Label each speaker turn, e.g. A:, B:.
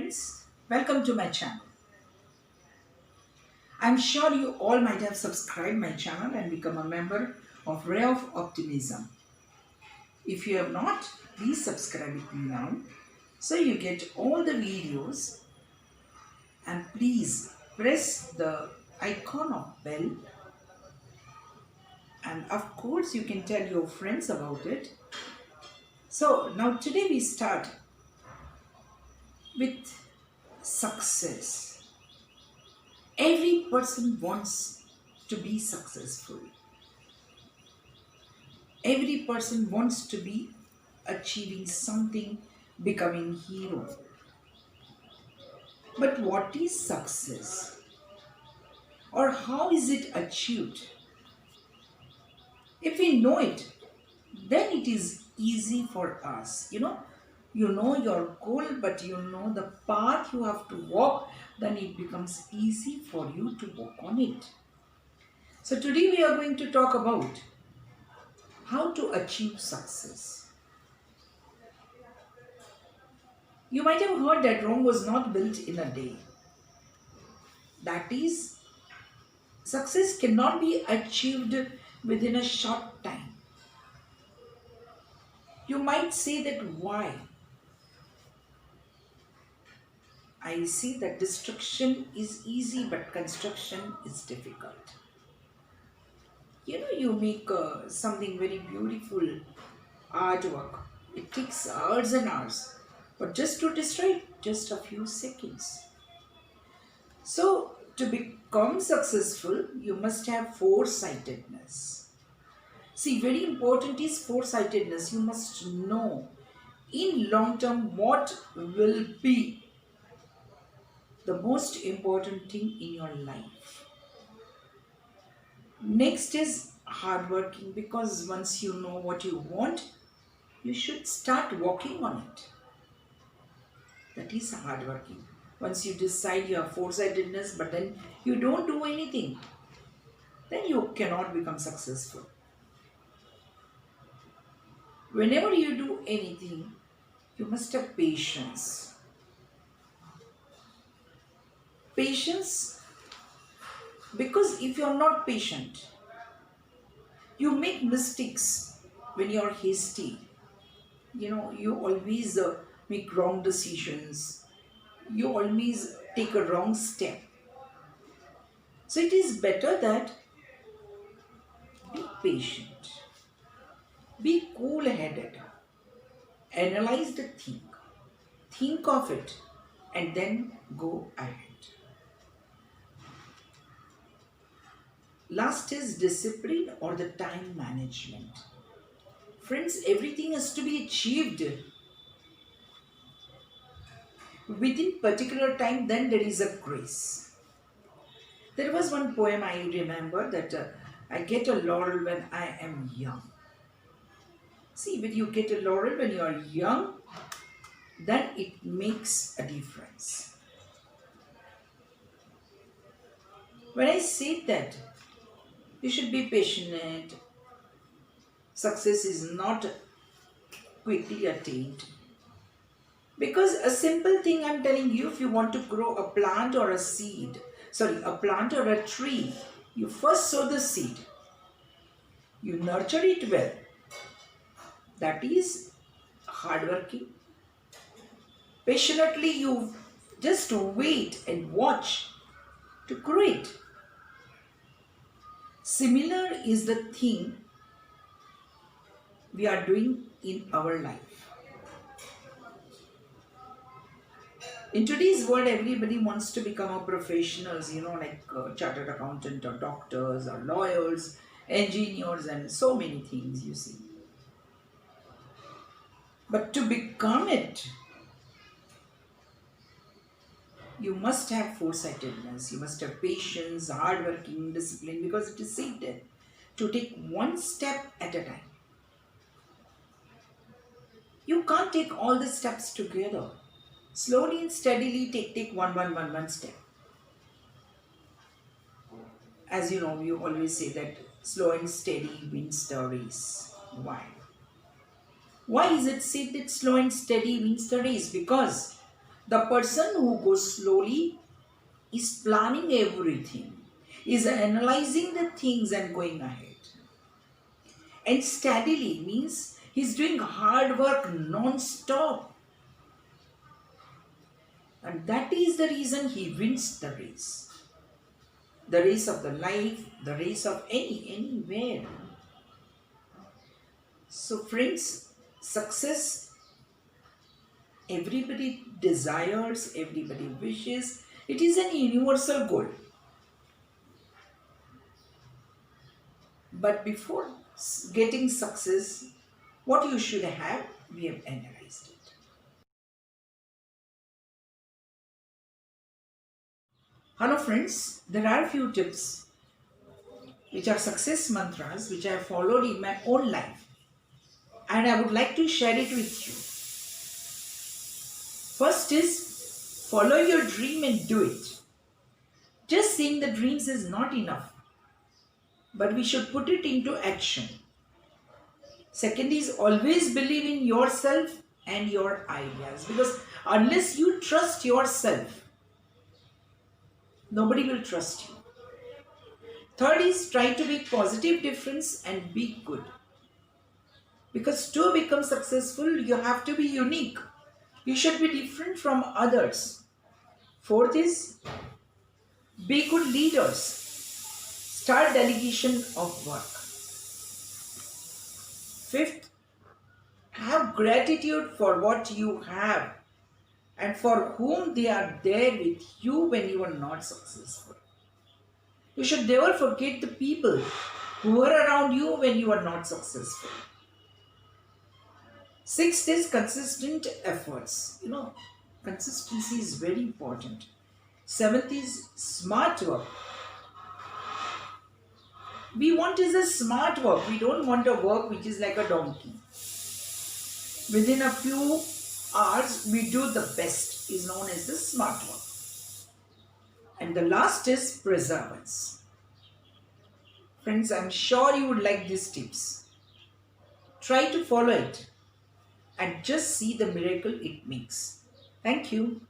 A: friends, welcome to my channel. I'm sure you all might have subscribed my channel and become a member of Ray of Optimism. If you have not, please subscribe it now so you get all the videos, and please press the icon of bell, and of course you can tell your friends about it. So now today we start with success. Every person wants to be successful. Every person wants to be achieving something, becoming hero. But what is success? Or how is it achieved? If we know it, then it is easy for us. You know your goal, but you know the path you have to walk, then it becomes easy for you to walk on it. So today we are going to talk about how to achieve success. You might have heard that Rome was not built in a day. That is, success cannot be achieved within a short time. You might say that why? I see that destruction is easy, but construction is difficult. You make something very beautiful, artwork. It takes hours and hours. But just to destroy it, just a few seconds. So, to become successful, you must have foresightedness. See, very important is foresightedness. You must know in long term what will be the most important thing in your life. Next is hardworking, because once you know what you want, you should start working on it. That is hardworking. Once you decide you have foresightedness, but then you don't do anything, then you cannot become successful. Whenever you do anything, you must have patience. Patience, because if you are not patient, you make mistakes when you are hasty. You always make wrong decisions. You always take a wrong step. So it is better that be patient, be cool-headed, analyze the thing, think of it, and then go ahead. Last is discipline or the time management. Friends, everything has to be achieved within particular time, then there is a grace. There was one poem I remember that I get a laurel when I am young. See, when you get a laurel when you are young, then it makes a difference. When I say that, you should be patient. Success is not quickly attained. Because a simple thing I'm telling you, if you want to grow a plant or a plant or a tree, you first sow the seed. You nurture it well. That is hardworking. Patiently you just wait and watch to grow it. Similar is the thing we are doing in our life. In today's world, everybody wants to become a professionals, like chartered accountant or doctors or lawyers, engineers, and so many things, you see. But to become it, you must have foresightedness, you must have patience, hardworking, discipline, because it is said there to take one step at a time. You can't take all the steps together. Slowly and steadily take one step. As you know, you always say that slow and steady wins the race. Why? Why is it said that slow and steady wins the race? Because The person who goes slowly is planning everything, is analyzing the things and going ahead. And steadily means he's doing hard work non-stop. And that is the reason he wins the race. The race of the life, the race of anywhere. So friends, success, everybody desires, everybody wishes. It is an universal goal. But before getting success, what you should have, we have analyzed it. Hello friends, there are a few tips which are success mantras which I have followed in my own life, and I would like to share it with you. First is follow your dream and do it. Just seeing the dreams is not enough, but we should put it into action. Second is always believe in yourself and your ideas, because unless you trust yourself, nobody will trust you. Third is try to make positive difference and be good. Because to become successful, you have to be unique. You should be different from others. Fourth is be good leaders. Start delegation of work. Fifth, have gratitude for what you have and for whom they are there with you when you are not successful. You should never forget the people who are around you when you are not successful. Sixth is consistent efforts. Consistency is very important. Seventh is smart work. We want is a smart work. We don't want a work which is like a donkey. Within a few hours, we do the best, is known as the smart work. And the last is perseverance. Friends, I'm sure you would like these tips. Try to follow it and just see the miracle it makes. Thank you.